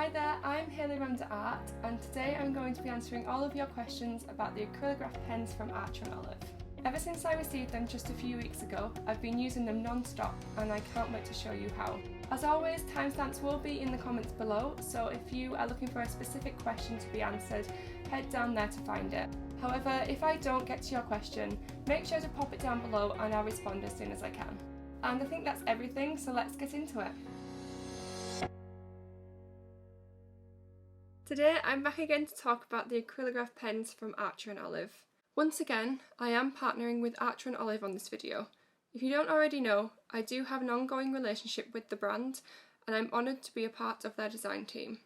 Hi there, I'm Hayley Ramsey Art, and today I'm going to be answering all of your questions about the Acrylograph pens from Acrylograph. Ever since I received them just a few weeks ago, I've been using them non-stop and I can't wait to show you how. As always, timestamps will be in the comments below, so if you are looking for a specific question to be answered, head down there to find it. However, if I don't get to your question, make sure to pop it down below and I'll respond as soon as I can. And I think that's everything, so let's get into it. Today I'm back again to talk about the Acrylograph pens from Archer & Olive. Once again, I am partnering with Archer & Olive on this video. If you don't already know, I do have an ongoing relationship with the brand and I'm honoured to be a part of their design team.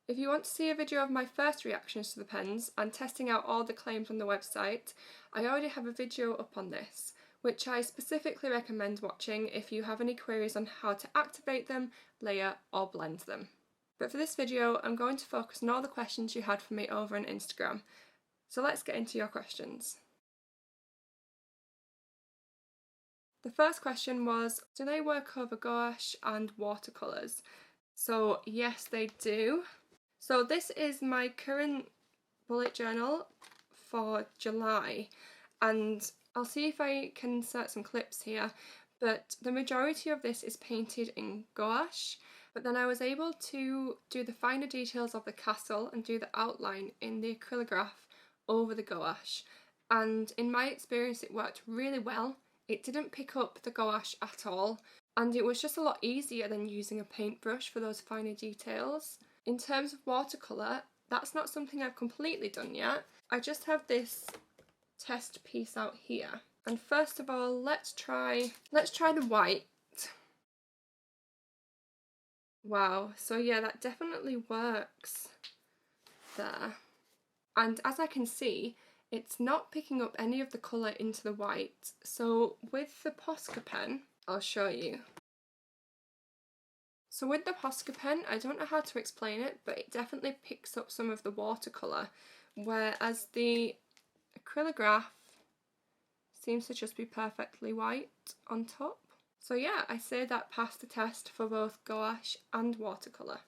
If you want to see a video of my first reactions to the pens and testing out all the claims on the website, I already have a video up on this, which I specifically recommend watching if you have any queries on how to activate them, layer or blend them. But for this video, I'm going to focus on all the questions you had for me over on Instagram. So let's get into your questions. The first question was, do they work over gouache and watercolours? So yes, they do. So this is my current bullet journal for July, and I'll see if I can insert some clips here, but the majority of this is painted in gouache. But then I was able to do the finer details of the castle and do the outline in the acrylograph over the gouache. And in my experience it worked really well. It didn't pick up the gouache at all, and it was just a lot easier than using a paintbrush for those finer details. In terms of watercolour, that's not something I've completely done yet. I just have this test piece out here. And first of all, let's try the white. Wow, so yeah, that definitely works there. And as I can see, it's not picking up any of the colour into the white. So with the Posca pen, I'll show you. So with the Posca pen, I don't know how to explain it, but it definitely picks up some of the watercolour, whereas the Acrylograph seems to just be perfectly white on top. So yeah, I say that passed the test for both gouache and watercolour.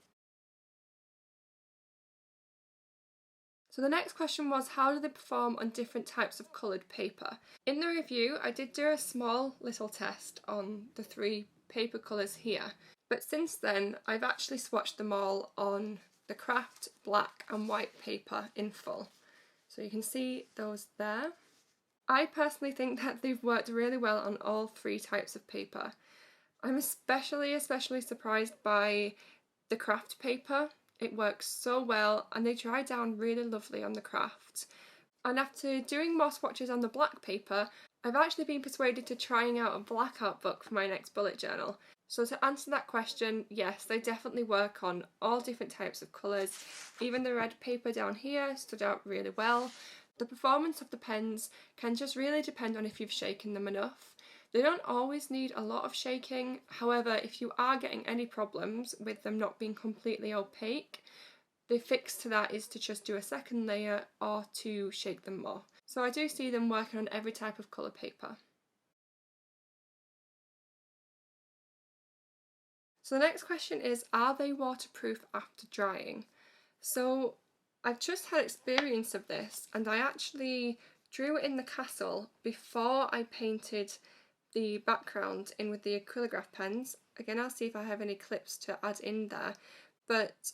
So the next question was, how do they perform on different types of coloured paper? In the review, I did do a small little test on the 3 paper colours here, but since then I've actually swatched them all on the craft black and white paper in full. So you can see those there. I personally think that they've worked really well on all 3 types of paper. I'm especially surprised by the craft paper. It works so well and they dry down really lovely on the craft. And after doing more swatches on the black paper, I've actually been persuaded to trying out a blackout book for my next bullet journal. So to answer that question, yes, they definitely work on all different types of colours. Even the red paper down here stood out really well. The performance of the pens can just really depend on if you've shaken them enough. They don't always need a lot of shaking, however, if you are getting any problems with them not being completely opaque, the fix to that is to just do a second layer or to shake them more. So I do see them working on every type of colour paper. So the next question is, are they waterproof after drying? So I've just had experience of this, and I actually drew in the castle before I painted the background in with the Acrylograph pens. Again, I'll see if I have any clips to add in there, but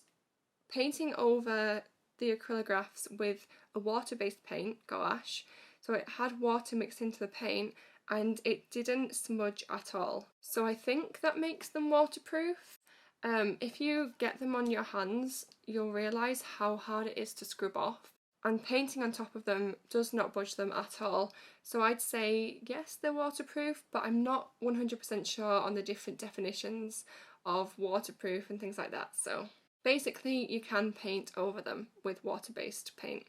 painting over the Acrylographs with a water-based paint, gouache, so it had water mixed into the paint and it didn't smudge at all. So I think that makes them waterproof. If you get them on your hands, you'll realise how hard it is to scrub off, and painting on top of them does not budge them at all. So I'd say yes, they're waterproof, but I'm not 100% sure on the different definitions of waterproof and things like that. So basically you can paint over them with water-based paint.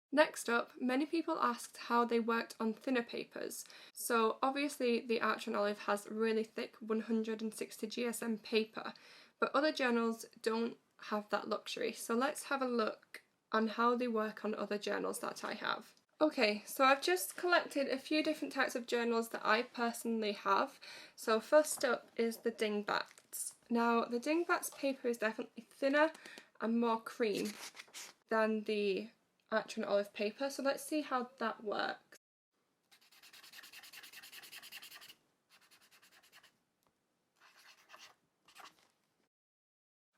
Next up, many people asked how they worked on thinner papers. So obviously the Archer & Olive has really thick 160 GSM paper, but other journals don't have that luxury. So let's have a look on how they work on other journals that I have. Okay, so I've just collected a few different types of journals that I personally have. So first up is the dingbat. Dingbats. Now the Dingbats paper is definitely thinner and more cream than the Acrylograph paper, so let's see how that works.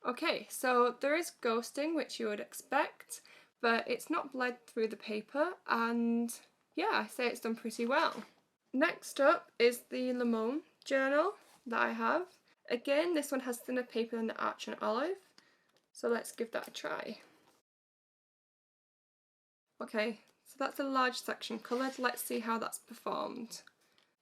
Okay, so there is ghosting, which you would expect, but it's not bled through the paper, and yeah, I say it's done pretty well. Next up is the Lemon journal that I have. Again, this one has thinner paper than the Arch and Olive, so let's give that a try. Okay, so that's a large section coloured. Let's see how that's performed.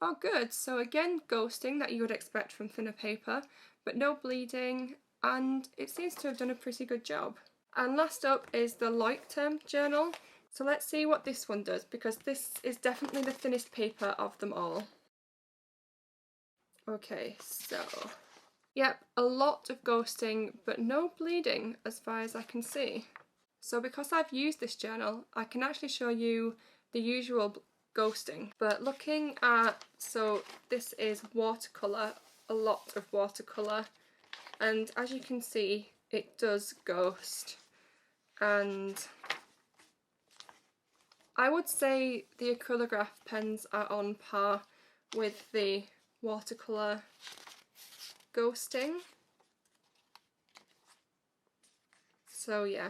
Oh good, so again ghosting that you would expect from thinner paper, but no bleeding, and it seems to have done a pretty good job. And last up is the Leuchtturm journal. So let's see what this one does, because this is definitely the thinnest paper of them all. Okay, so yep, a lot of ghosting, but no bleeding as far as I can see. So because I've used this journal, I can actually show you the usual ghosting. But looking at, so this is watercolour, a lot of watercolour, and as you can see, it does ghost. And I would say the Acrylograph pens are on par with the watercolour ghosting. So yeah,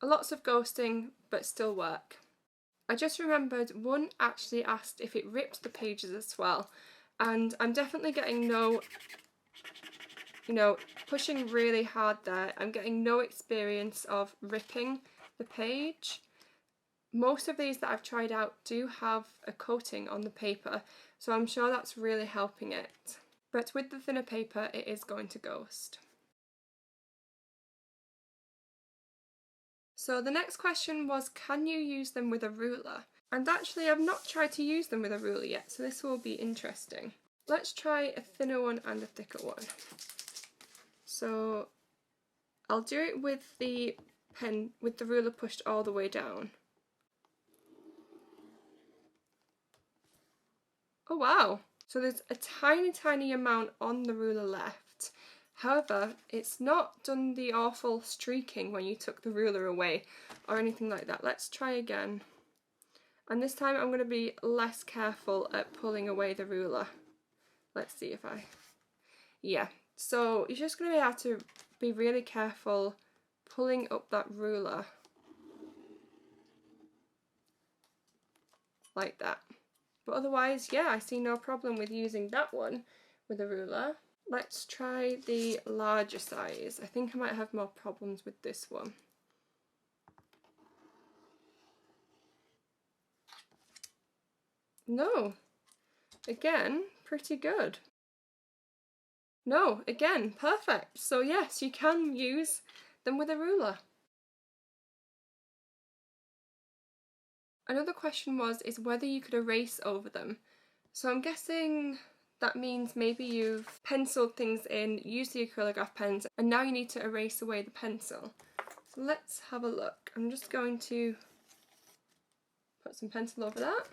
lots of ghosting, but still work. I just remembered one actually asked if it ripped the pages as well, and I'm definitely getting no, pushing really hard there, I'm getting no experience of ripping the page. Most of these that I've tried out do have a coating on the paper, so I'm sure that's really helping it. But with the thinner paper, it is going to ghost. So the next question was, can you use them with a ruler? And actually I've not tried to use them with a ruler yet, so this will be interesting. Let's try a thinner one and a thicker one. So I'll do it with the pen, with the ruler pushed all the way down. Oh wow! So there's a tiny amount on the ruler left. However, it's not done the awful streaking when you took the ruler away or anything like that. Let's try again. And this time I'm going to be less careful at pulling away the ruler. Let's see if yeah. So you're just going to have to be really careful pulling up that ruler. Like that. But otherwise, yeah, I see no problem with using that one with a ruler. Let's try the larger size. I think I might have more problems with this one. No, again, pretty good. No, again, perfect. So yes, you can use them with a ruler. Another question is whether you could erase over them. So I'm guessing that means maybe you've penciled things in, used the Acrylograph pens, and now you need to erase away the pencil. So let's have a look. I'm just going to put some pencil over that.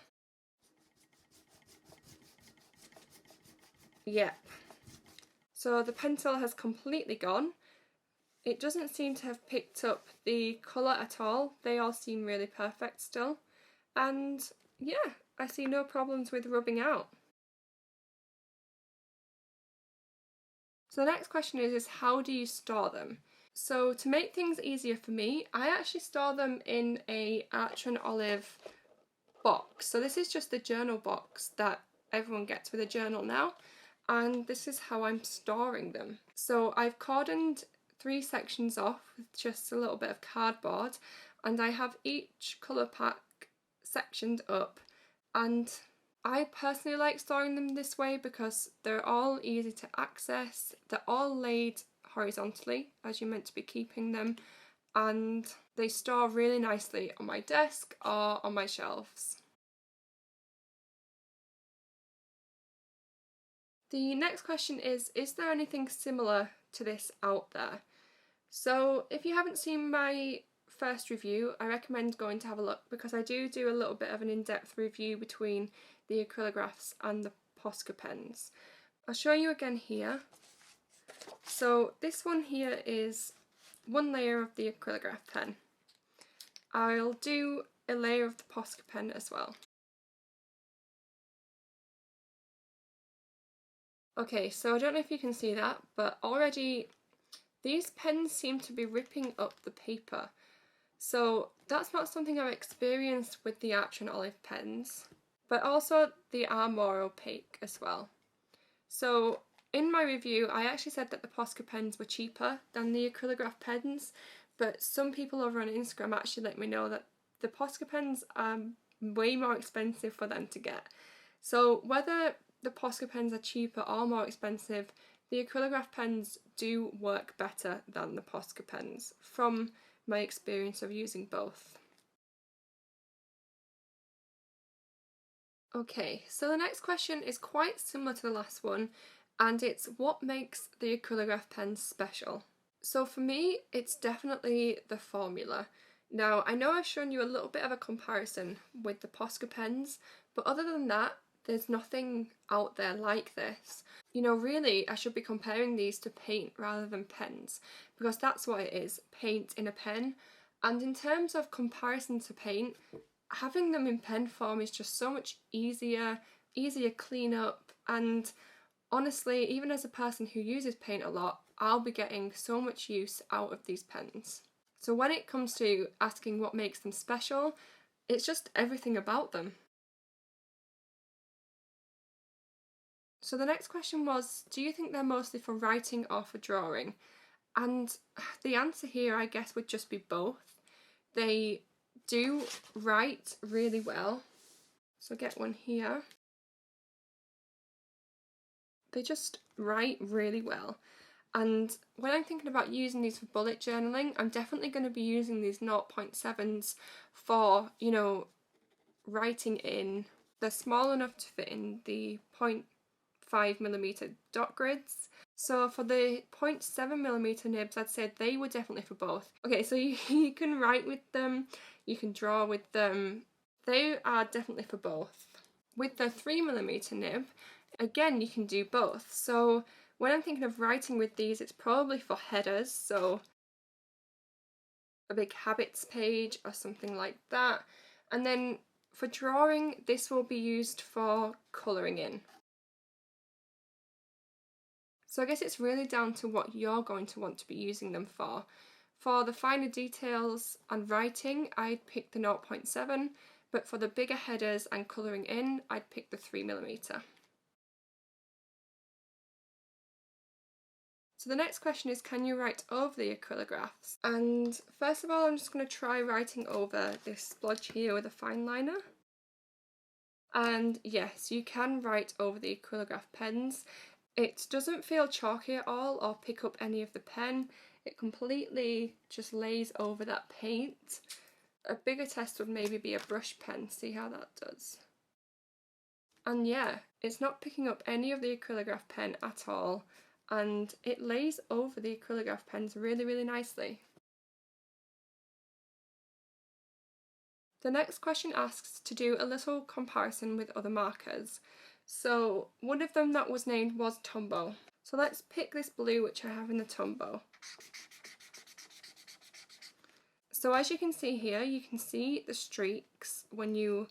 Yep. So the pencil has completely gone. It doesn't seem to have picked up the colour at all. They all seem really perfect still. And yeah, I see no problems with rubbing out. So the next question is how do you store them? So to make things easier for me, I actually store them in a Arch and Olive box. So this is just the journal box that everyone gets with a journal now, and this is how I'm storing them. So I've cordoned 3 sections off with just a little bit of cardboard, and I have each colour pack sectioned up, and I personally like storing them this way because they're all easy to access, they're all laid horizontally as you're meant to be keeping them, and they store really nicely on my desk or on my shelves. The next question is there anything similar to this out there? So if you haven't seen my first review, I recommend going to have a look because I do a little bit of an in-depth review between the Acrylographs and the Posca pens. I'll show you again here. So this one here is one layer of the Acrylograph pen. I'll do a layer of the Posca pen as well. Okay, so I don't know if you can see that, but already these pens seem to be ripping up the paper. So that's not something I've experienced with the Arch and Olive pens, but also they are more opaque as well. So in my review, I actually said that the Posca pens were cheaper than the Acrylograph pens, but some people over on Instagram actually let me know that the Posca pens are way more expensive for them to get. So whether the Posca pens are cheaper or more expensive, the Acrylograph pens do work better than the Posca pens from my experience of using both. Okay, so the next question is quite similar to the last one, and it's what makes the Acrylograph pen special? So for me, it's definitely the formula. Now, I know I've shown you a little bit of a comparison with the Posca pens, but other than that, there's nothing out there like this. You know, really, I should be comparing these to paint rather than pens, because that's what it is, paint in a pen. And in terms of comparison to paint, having them in pen form is just so much easier clean up, and honestly, even as a person who uses paint a lot, I'll be getting so much use out of these pens. So when it comes to asking what makes them special, it's just everything about them. So the next question was, do you think they're mostly for writing or for drawing? And the answer here, I guess, would just be both. They do write really well. So get one here. They just write really well. And when I'm thinking about using these for bullet journaling, I'm definitely going to be using these 0.7s for, you know, writing in. They're small enough to fit in the 0.5mm dot grids. So for the 0.7mm nibs, I'd say they were definitely for both. Okay, so you can write with them, you can draw with them. They are definitely for both. With the 3mm nib, again, you can do both. So when I'm thinking of writing with these, it's probably for headers, so a big habits page or something like that. And then for drawing, this will be used for colouring in. So I guess it's really down to what you're going to want to be using them for. For the finer details and writing, I'd pick the 0.7, but for the bigger headers and colouring in, I'd pick the 3mm. So the next question is, can you write over the acrylographs? And first of all, I'm just going to try writing over this splodge here with a fine liner. And yes, you can write over the acrylograph pens. It doesn't feel chalky at all or pick up any of the pen. It completely just lays over that paint. A bigger test would maybe be a brush pen, see how that does. And yeah, it's not picking up any of the acrylograph pen at all, and it lays over the acrylograph pens really, really nicely. The next question asks to do a little comparison with other markers. So one of them that was named was Tombow. So let's pick this blue which I have in the Tombow. So as you can see here, you can see the streaks when you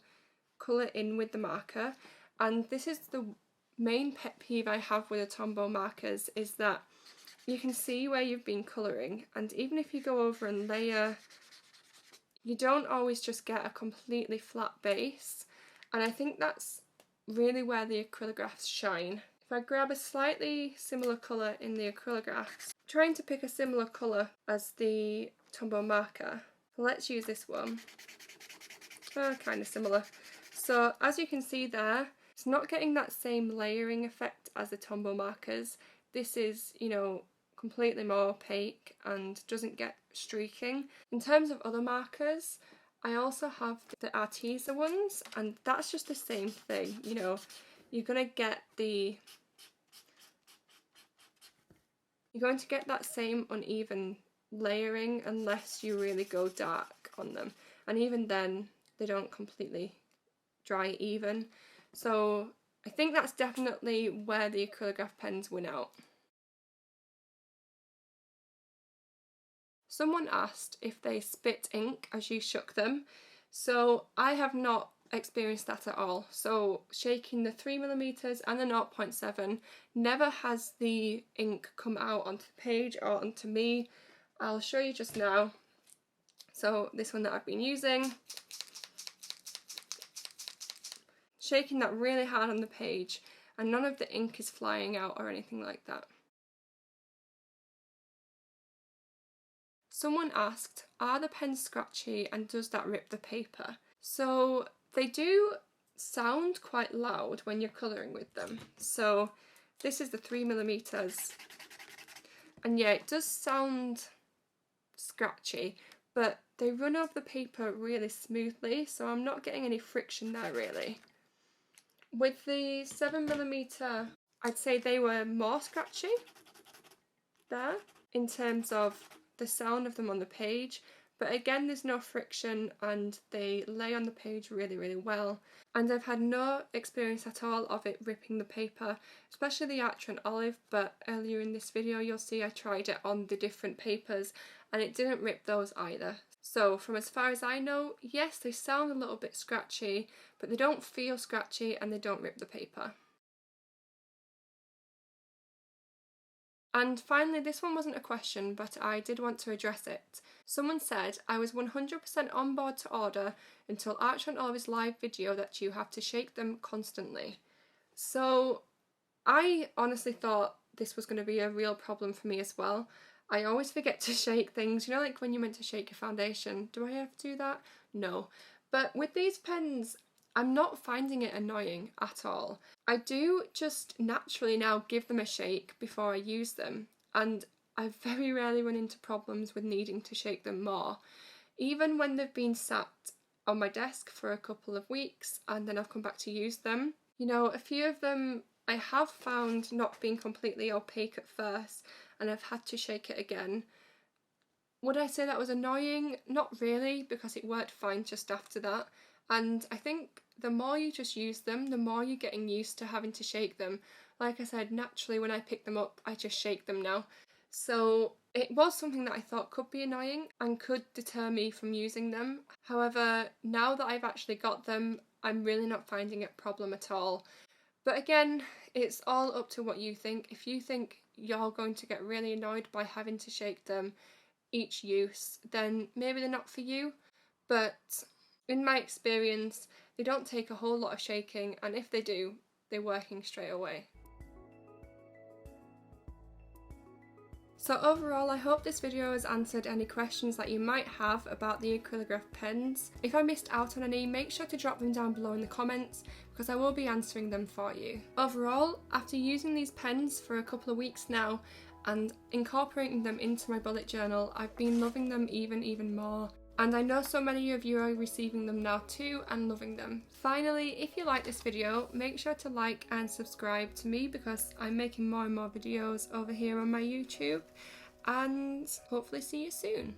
colour in with the marker, and this is the main pet peeve I have with the Tombow markers, is that you can see where you've been colouring, and even if you go over and layer, you don't always just get a completely flat base, and I think that's really where the acrylographs shine. If I grab a slightly similar colour in the acrylographs, trying to pick a similar colour as the Tombow marker, so let's use this one. Kind of similar. So as you can see there, it's not getting that same layering effect as the Tombow markers. This is, you know, completely more opaque and doesn't get streaking. In terms of other markers, I also have the Arteza ones, and that's just the same thing, you know, you're going to get that same uneven layering unless you really go dark on them, and even then they don't completely dry even. So I think that's definitely where the acrylograph pens win out. Someone asked if they spit ink as you shook them. So I have not experienced that at all. So shaking the 3mm and the 0.7 never has the ink come out onto the page or onto me. I'll show you just now. So this one that I've been using, shaking that really hard on the page, and none of the ink is flying out or anything like that. Someone asked, are the pens scratchy and does that rip the paper? So they do sound quite loud when you're colouring with them. So this is the 3mm, and yeah, it does sound scratchy, but they run over the paper really smoothly, so I'm not getting any friction there really. With the 7mm, I'd say they were more scratchy there in terms of the sound of them on the page, but again there's no friction and they lay on the page really, really well. And I've had no experience at all of it ripping the paper, especially the Archer and Olive, but earlier in this video you'll see I tried it on the different papers and it didn't rip those either. So from as far as I know, yes, they sound a little bit scratchy, but they don't feel scratchy and they don't rip the paper. And finally, this one wasn't a question, but I did want to address it. Someone said, I was 100% on board to order until Archer and Olive's live video that you have to shake them constantly. So I honestly thought this was going to be a real problem for me as well. I always forget to shake things, you know, like when you're meant to shake your foundation. Do I have to do that? No. But with these pens, I'm not finding it annoying at all. I do just naturally now give them a shake before I use them, and I very rarely run into problems with needing to shake them more. Even when they've been sat on my desk for a couple of weeks and then I've come back to use them, you know, a few of them I have found not being completely opaque at first and I've had to shake it again. Would I say that was annoying? Not really, because it worked fine just after that. And I think the more you just use them, the more you're getting used to having to shake them. Like I said, naturally when I pick them up, I just shake them now. So it was something that I thought could be annoying and could deter me from using them. However, now that I've actually got them, I'm really not finding it a problem at all. But again, it's all up to what you think. If you think you're going to get really annoyed by having to shake them each use, then maybe they're not for you. But in my experience, they don't take a whole lot of shaking, and if they do, they're working straight away. So overall, I hope this video has answered any questions that you might have about the Acrylograph pens. If I missed out on any, make sure to drop them down below in the comments because I will be answering them for you. Overall, after using these pens for a couple of weeks now and incorporating them into my bullet journal, I've been loving them even more. And I know so many of you are receiving them now too and loving them. Finally, if you like this video, make sure to like and subscribe to me because I'm making more and more videos over here on my YouTube, and hopefully see you soon.